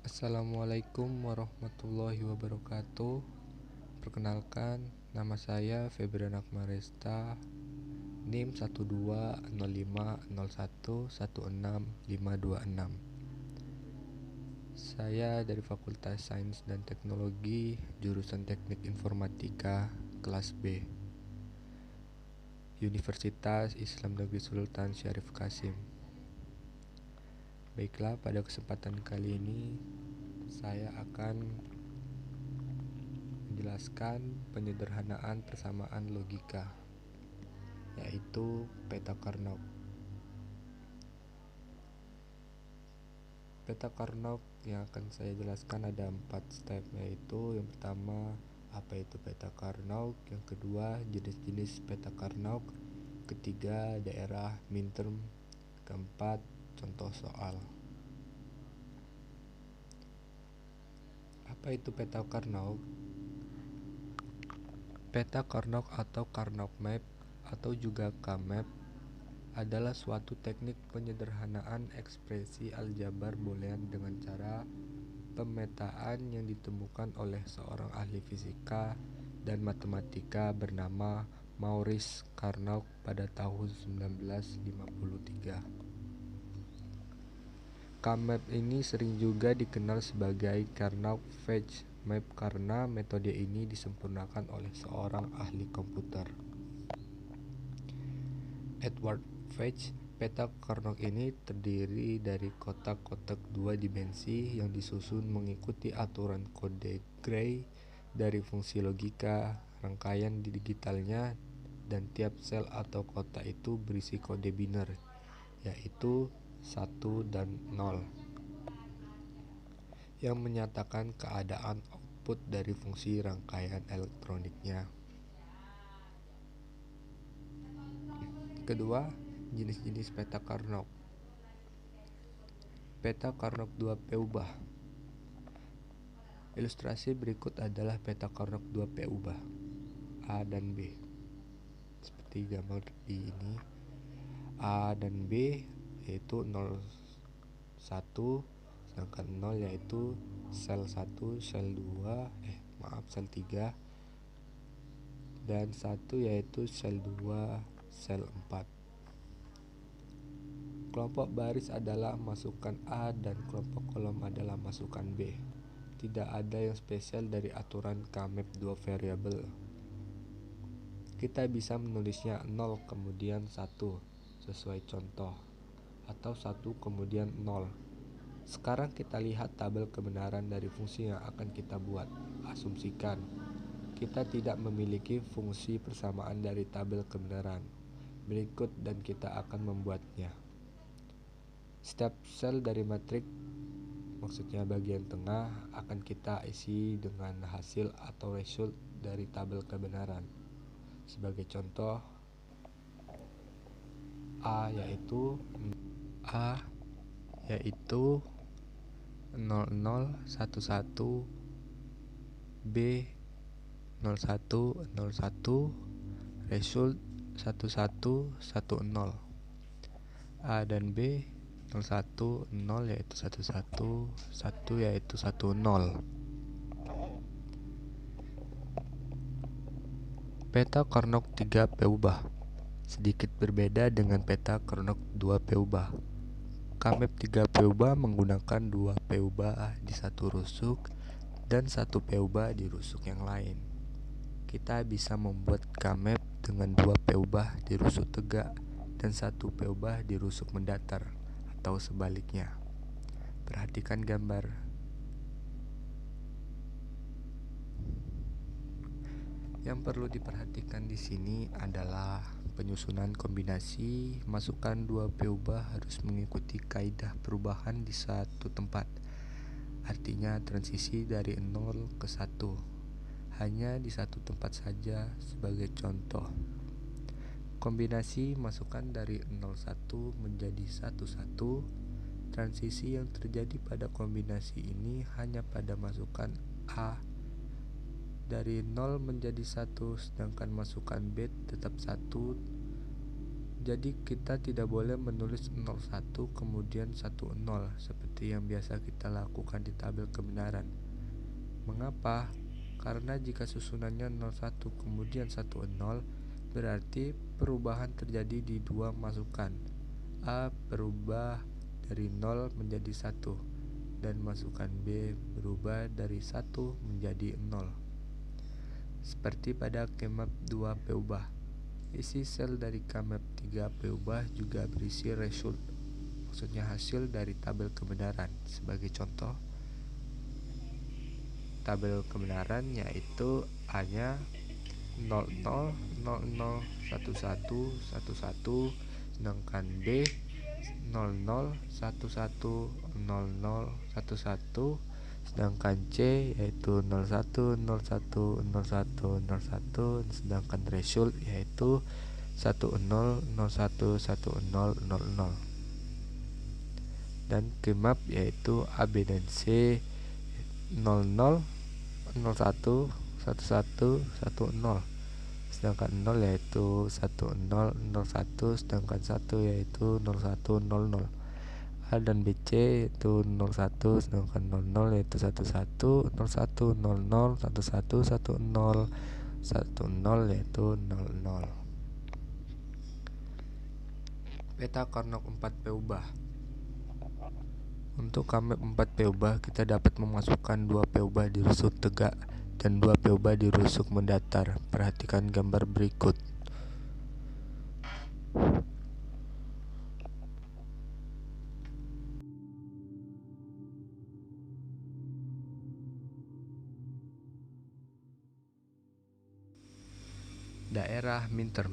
Assalamualaikum warahmatullahi wabarakatuh. Perkenalkan, nama saya Febrian Akmaresta, NIM 1205011616526. Saya dari Fakultas Sains dan Teknologi, jurusan Teknik Informatika, kelas B, Universitas Islam Negeri Sultan Syarif Qasim. Baiklah, pada kesempatan kali ini saya akan menjelaskan penyederhanaan persamaan logika, yaitu peta Carnot. Peta Carnot yang akan saya jelaskan ada 4 step, yaitu yang pertama, apa itu peta Carnot, yang kedua, jenis-jenis peta Carnot, ketiga, daerah minterm, keempat, contoh soal. Apa itu peta Carnot? Peta Carnot atau Carnot map atau juga K-map adalah suatu teknik penyederhanaan ekspresi aljabar boolean dengan cara pemetaan yang ditemukan oleh seorang ahli fisika dan matematika bernama Maurice Carnot pada tahun 1953. K-map ini sering juga dikenal sebagai Carnot-Fetch map karena metode ini disempurnakan oleh seorang ahli komputer, Edward Fetch. Peta Carnot ini terdiri dari kotak-kotak 2 dimensi yang disusun mengikuti aturan kode Gray dari fungsi logika rangkaian digitalnya, dan tiap sel atau kotak itu berisi kode biner, yaitu 1 dan 0, yang menyatakan keadaan output dari fungsi rangkaian elektroniknya. Kedua, jenis-jenis peta Carnot. Peta Carnot 2P ubah. Ilustrasi berikut adalah peta Carnot 2P ubah A dan B. Seperti gambar di ini, A dan B yaitu 0, 1, sedangkan 0 yaitu sel 1, sel 2, sel 3, dan 1 yaitu sel 2, sel 4. Kelompok baris adalah masukan A dan kelompok kolom adalah masukan B. Tidak ada yang spesial dari aturan K-map 2 variabel. Kita bisa menulisnya 0 kemudian 1 sesuai contoh, atau 1 kemudian 0. Sekarang kita lihat tabel kebenaran dari fungsi yang akan kita buat. Asumsikan kita tidak memiliki fungsi persamaan dari tabel kebenaran berikut dan kita akan membuatnya. Setiap sel dari matriks, maksudnya bagian tengah, akan kita isi dengan hasil atau result dari tabel kebenaran. Sebagai contoh, A yaitu 0011, B 0101, result 1110. A dan B 01, 0 yaitu 11, 1 yaitu 10. Peta Carnot 3P ubah sedikit berbeda dengan peta Carnot 2P ubah. K-map 3P ubah menggunakan 2P ubah di satu rusuk dan 1P ubah di rusuk yang lain. Kita bisa membuat K-map dengan 2P ubah di rusuk tegak dan 1P ubah di rusuk mendatar, atau sebaliknya. Perhatikan gambar. Yang perlu diperhatikan di sini adalah penyusunan kombinasi masukan 2P ubah harus mengikuti kaidah perubahan di satu tempat. Artinya transisi dari 0 ke 1 hanya di satu tempat saja. Sebagai contoh, kombinasi masukan dari 01 menjadi 11, transisi yang terjadi pada kombinasi ini hanya pada masukan A dari 0 menjadi 1, sedangkan masukan B tetap 1 Jadi kita tidak boleh menulis 01 kemudian 10 seperti yang biasa kita lakukan di tabel kebenaran. Mengapa? Karena jika susunannya 01 kemudian 10, berarti perubahan terjadi di dua masukan. A berubah dari 0 menjadi 1 dan masukan B berubah dari 1 menjadi 0. Seperti pada kemap 2 peubah. Isi sel dari kemap 3 peubah juga berisi result, maksudnya hasil dari tabel kebenaran. Sebagai contoh, tabel kebenaran yaitu A-nya 00, 00, 11, 11, sedangkan B 00, 11, 00, 11, sedangkan C yaitu 01, 01, 01, 01, sedangkan result yaitu 10, 01, 10, 00. Dan kemap yaitu A, B, dan C 00, 01, 11, 10, sedangkan 0 yaitu 10, 01, sedangkan 1 yaitu 01, 00. A dan BC yaitu 01, sedangkan 00 yaitu 11, 01, 00, 11, 10, 10 yaitu 00. Peta Carnot 4 peubah. Untuk kemap 4 peubah, kita dapat memasukkan 2 peubah di rusuk tegak dan 2 peubah di rusuk mendatar. Perhatikan gambar berikut. Daerah minterm.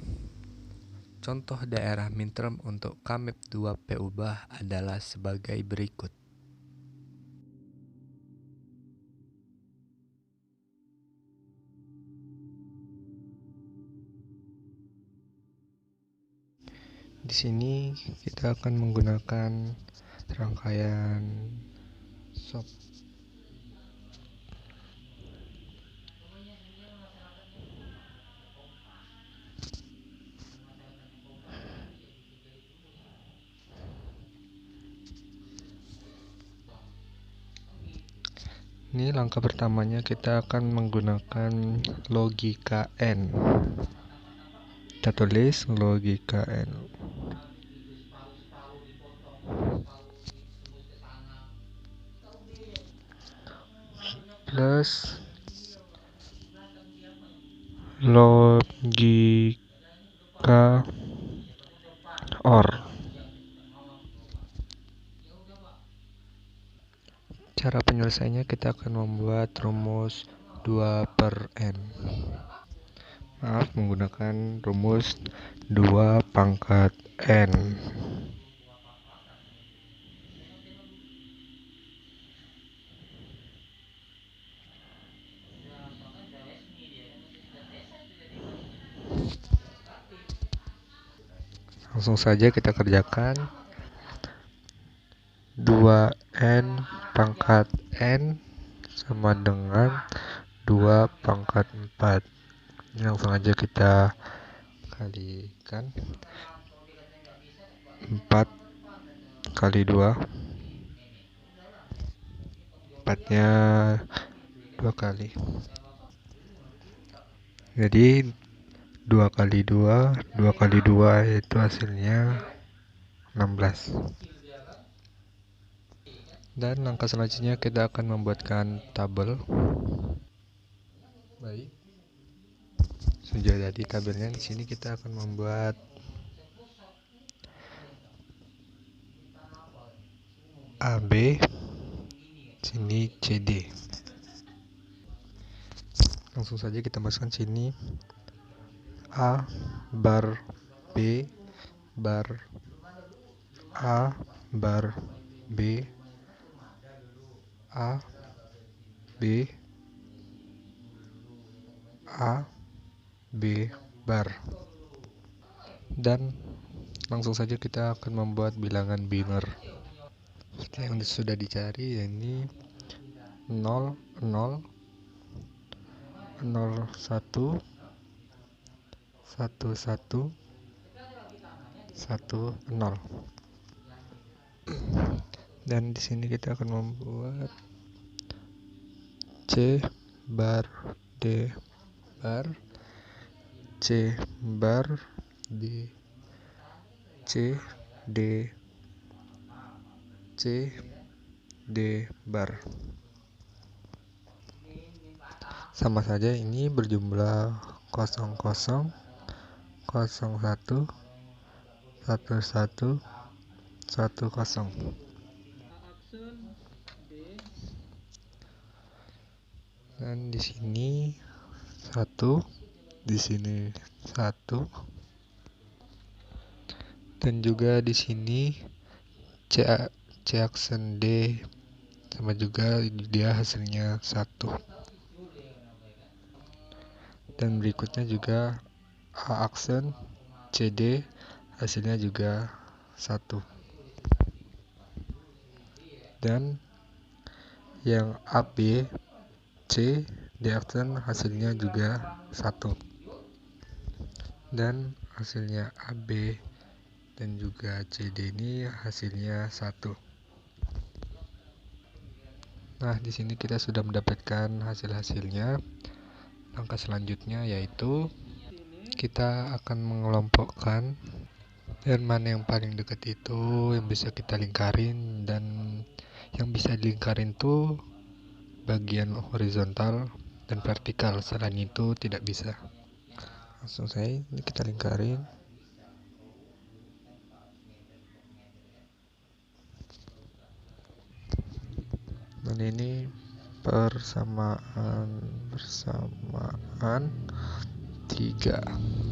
Contoh daerah minterm untuk kemap 2 peubah adalah sebagai berikut. Di sini kita akan menggunakan rangkaian SOP. Ini langkah pertamanya kita akan menggunakan logika N. Kita tulis logika N. Plus logika OR. Cara penyelesaiannya kita akan membuat rumus 2/n. Menggunakan rumus 2 pangkat n. Langsung saja kita kerjakan. 2n pangkat n sama dengan 2 pangkat 4. Ini langsung aja kita kalikan. 4 kali 2, 4-nya 2 kali. Jadi 2 kali 2, 2 kali 2 itu hasilnya 16. Dan langkah selanjutnya kita akan membuatkan tabel. Baik. Sudah jadi tabelnya. Di sini kita akan membuat AB, sini CD. Langsung saja kita masukkan sini A bar B bar A bar B A B A B bar, dan langsung saja kita akan membuat bilangan biner seperti yang sudah dicari, yakni 0 0 0 1 1 1 1, 0. Dan di sini kita akan membuat C bar D bar C bar D C D C D bar. Sama saja ini berjumlah 00 01 11 10. Dan di sini 1, di sini 1, dan juga di sini C aksen D sama juga dia hasilnya 1. Dan berikutnya juga A aksen CD hasilnya juga 1. Dan yang AB C D aksen hasilnya juga 1. Dan hasilnya AB dan juga CD ini hasilnya 1. Nah, di sini kita sudah mendapatkan hasil-hasilnya. Langkah selanjutnya yaitu kita akan mengelompokkan dan mana yang paling dekat itu yang bisa kita lingkarin, dan yang bisa dilingkarin tuh bagian horizontal dan vertikal, selain itu tidak bisa. Langsung saja ini kita lingkarin. Dan ini persamaan 3.